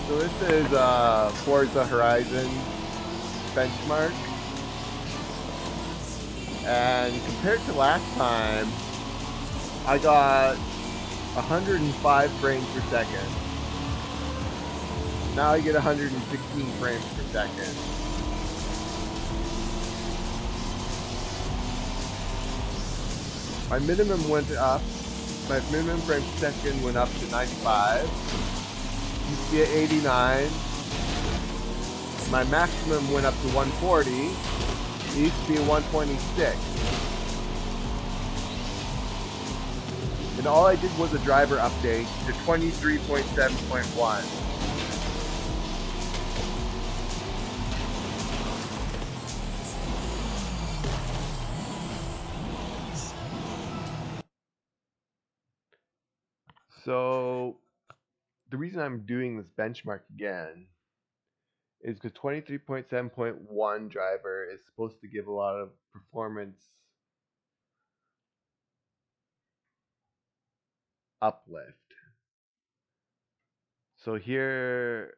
So this is Forza Horizon benchmark, and compared to last time, I got 105 frames per second. Now I get 116 frames per second. My minimum went up. My minimum frames per second went up to 95. Used to be at 89. My maximum went up to 140. It used to be 126. And all I did was a driver update to 23.7.1. So the reason I'm doing this benchmark again is because 23.7.1 driver is supposed to give a lot of performance uplift. So here,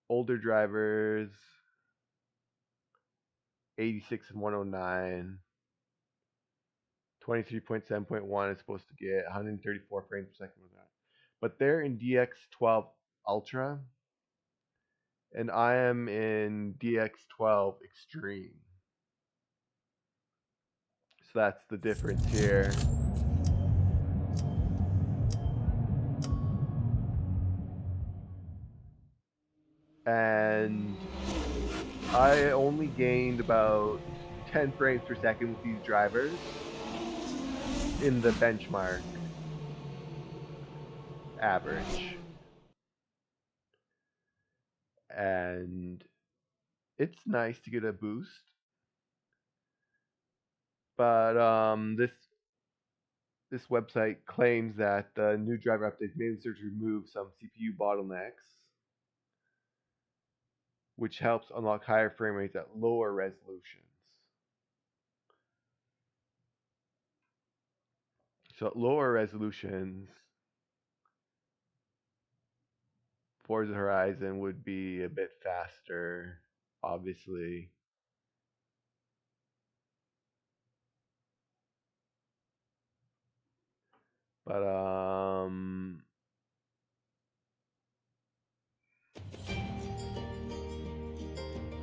older drivers, 86 and 109. 23.7.1 is supposed to get 134 frames per second with that. But they're in DX12 Ultra, and I am in DX12 Extreme. So that's the difference here. And I only gained about 10 frames per second with these drivers in the benchmark average. And it's nice to get a boost. But this website claims that the new driver update mainly serves to remove some CPU bottlenecks, which helps unlock higher frame rates at lower resolutions. So at lower resolutions, Forza Horizon would be a bit faster, obviously. But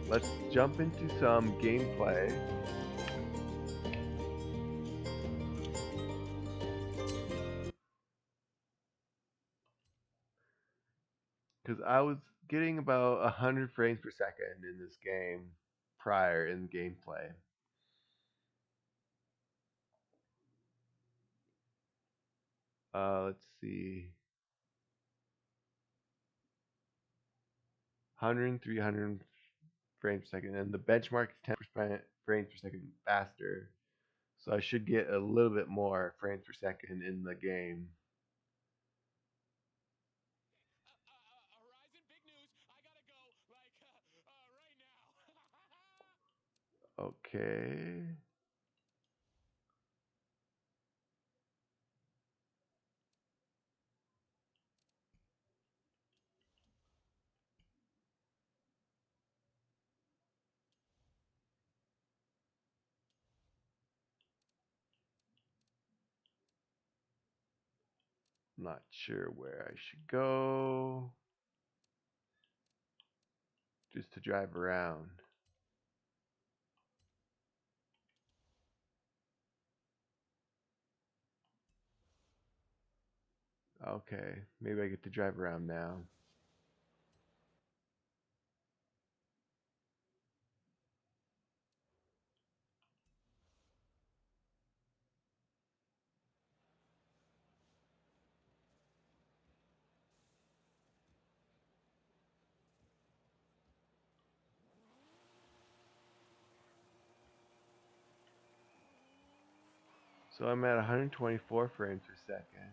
let's jump into some gameplay. Because I was getting about 100 frames per second in this game prior in gameplay. Let's see. 100, 300 frames per second, and the benchmark is 10% frames per second faster. So I should get a little bit more frames per second in the game. Okay. Not sure where I should go. Just to drive around. Okay, maybe I get to drive around now. So I'm at 124 frames per second.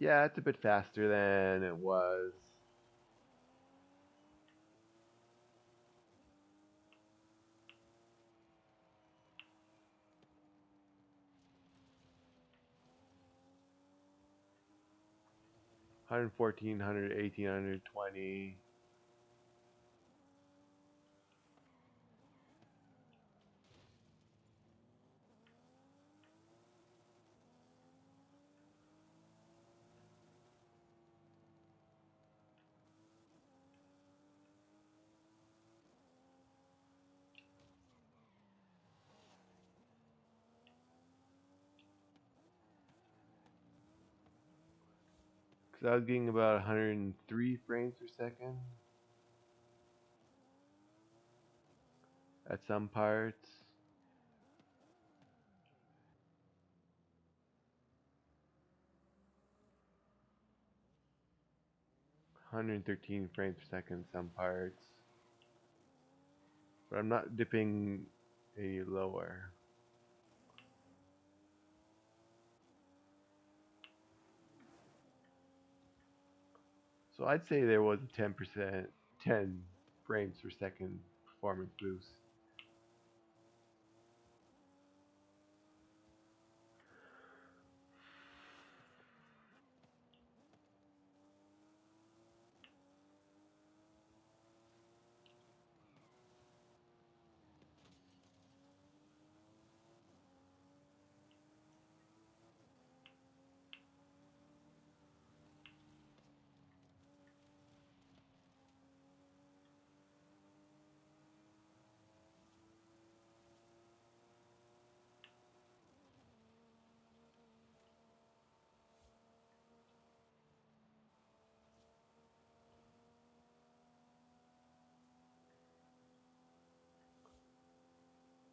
Yeah, it's a bit faster than it was. 114, 118, 120. Because I was getting about 103 frames per second at some parts. (113 frames per second some parts, but I'm not dipping any lower. So I'd say there was a 10%, 10 frames per second performance boost.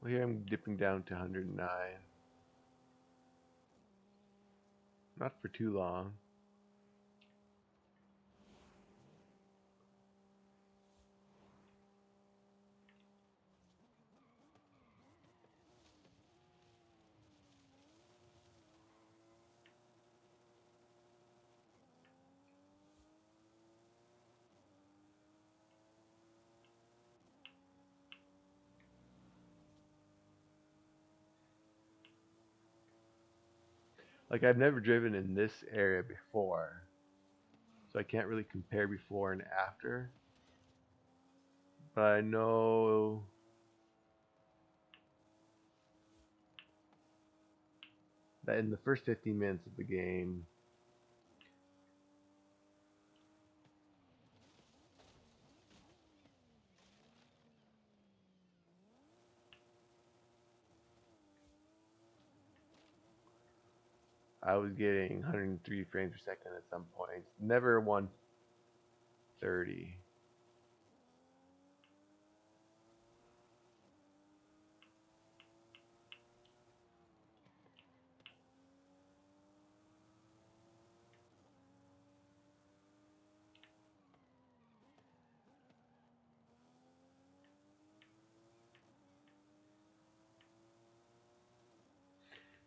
Well, here I'm dipping down to 109. Not for too long. Like, I've never driven in this area before, so I can't really compare before and after. But I know that in the first 15 minutes of the game, I was getting 103 frames per second at some points. Never 130.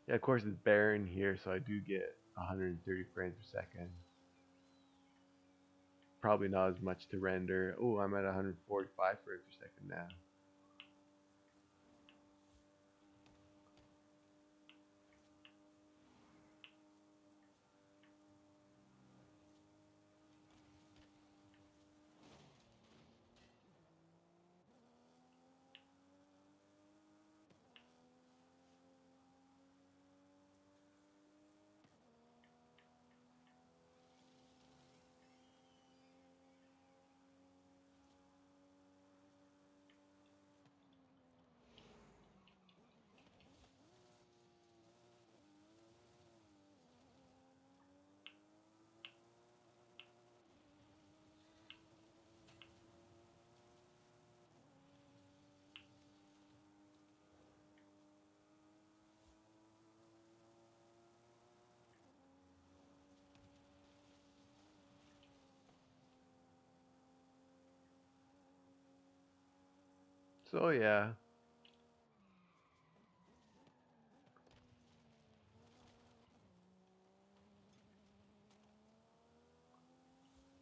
Yeah, of course it's barren here, so I do get 130 frames per second. Probably not as much to render. Oh, I'm at 145 frames per second now. So yeah,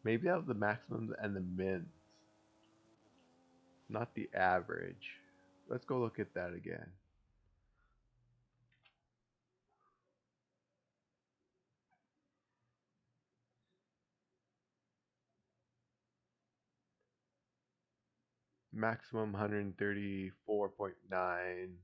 maybe that was the maximums and the mins, not the average. Let's go look at that again. maximum 134.9.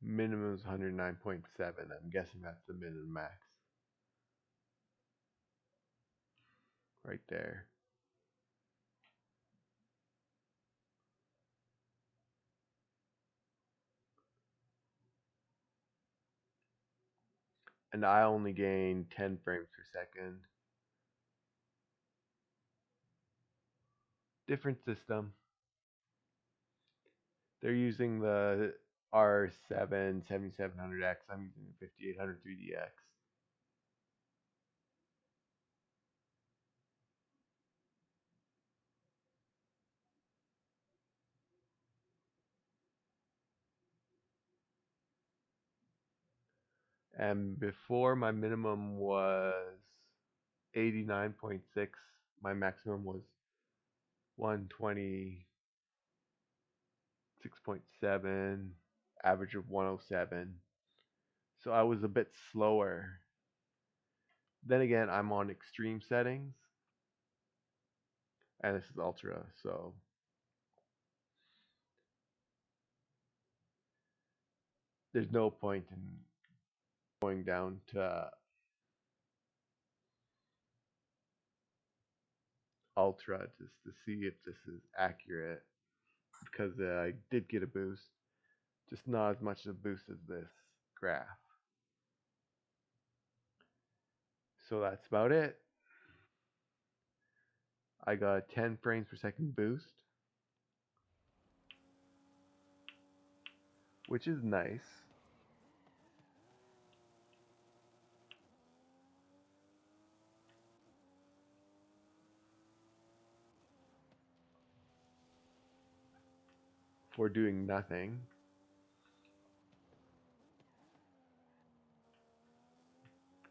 Minimum is 109.7. I'm guessing that's the min and max. Right there. And I only gain 10 frames per second. Different system. They're using the R7 7700X. I'm using the 5800 3DX. And before my minimum was 89.6, my maximum was 126.7, average of 107. So I was a bit slower. Then again, I'm on extreme settings, and this is ultra, so there's no point in going down to ultra just to see if this is accurate, because I did get a boost, just not as much of a boost as this graph. So that's about it. I got a 10 frames per second boost, which is nice. For doing nothing.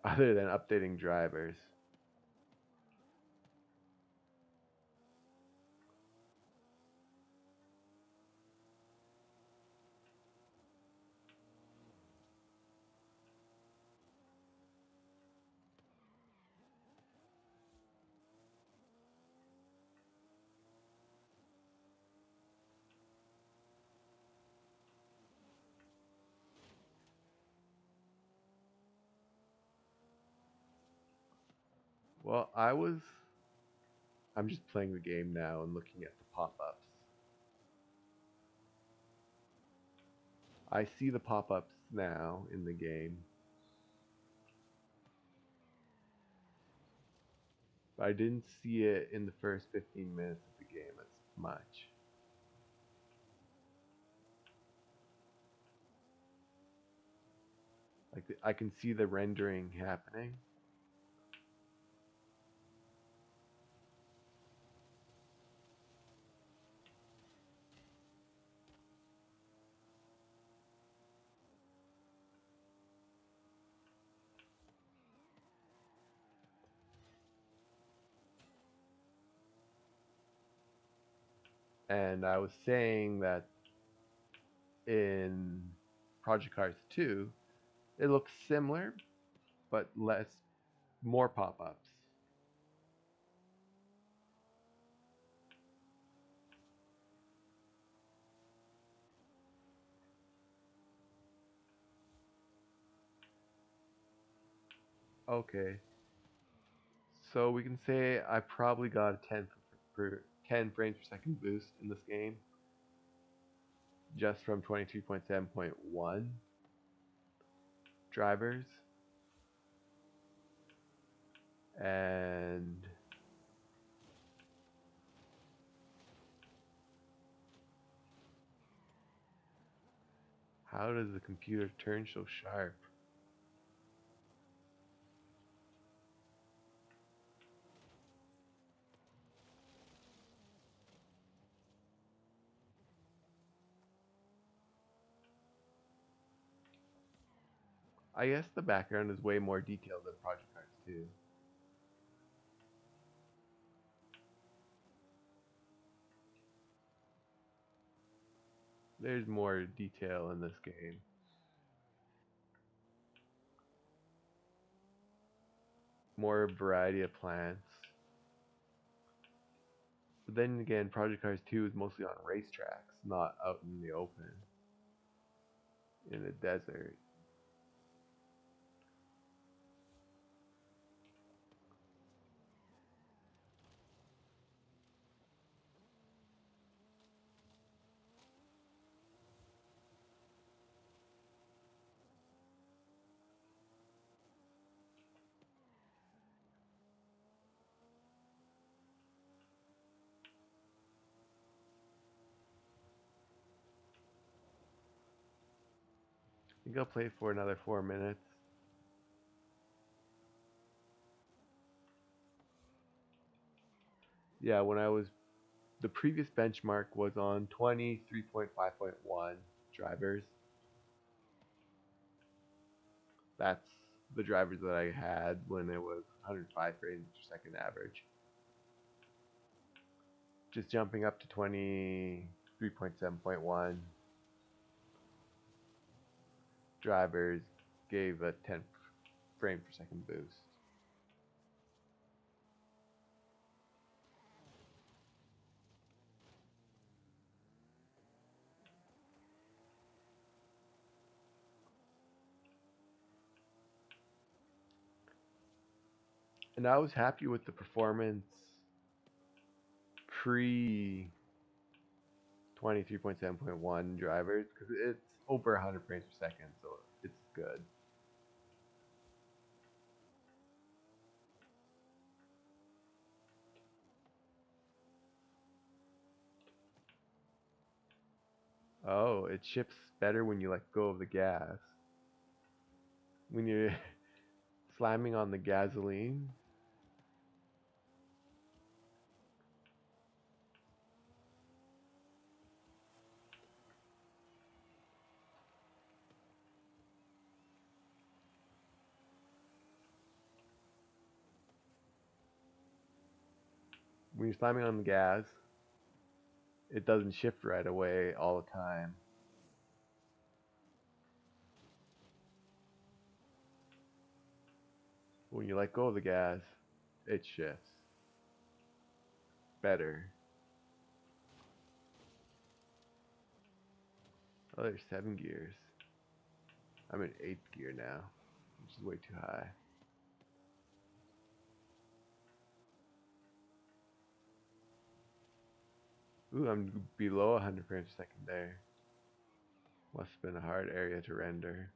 Other than updating drivers. Well, I'm just playing the game now and looking at the pop-ups. I see the pop-ups now in the game. But I didn't see it in the first 15 minutes of the game as much. Like I can see the rendering happening. And I was saying that in Project Cars 2, it looks similar, but more pop-ups. Okay. So we can say I probably got a 10 frames per second boost in this game, just from 22.7.1 drivers. And how does the computer turn so sharp? I guess the background is way more detailed than Project Cars 2. There's more detail in this game. More variety of plants. But then again, Project Cars 2 is mostly on racetracks, not out in the open. In the desert. I think I'll play for another 4 minutes. Yeah, the previous benchmark was on 23.5.1 drivers. That's the drivers that I had when it was 105 frames per second average. Just jumping up to 23.7.1 drivers gave a 10 frame per second boost. And I was happy with the performance pre 23.7.1 drivers because it's over 100 frames per second, so it's good. Oh, it shifts better when you let go of the gas. When you're slamming on the gasoline, when you're slamming on the gas, it doesn't shift right away all the time. When you let go of the gas, it shifts better. Oh, there's 7 gears. I'm in 8th gear now, which is way too high. Ooh, I'm below 100 frames per second there. Must have been a hard area to render.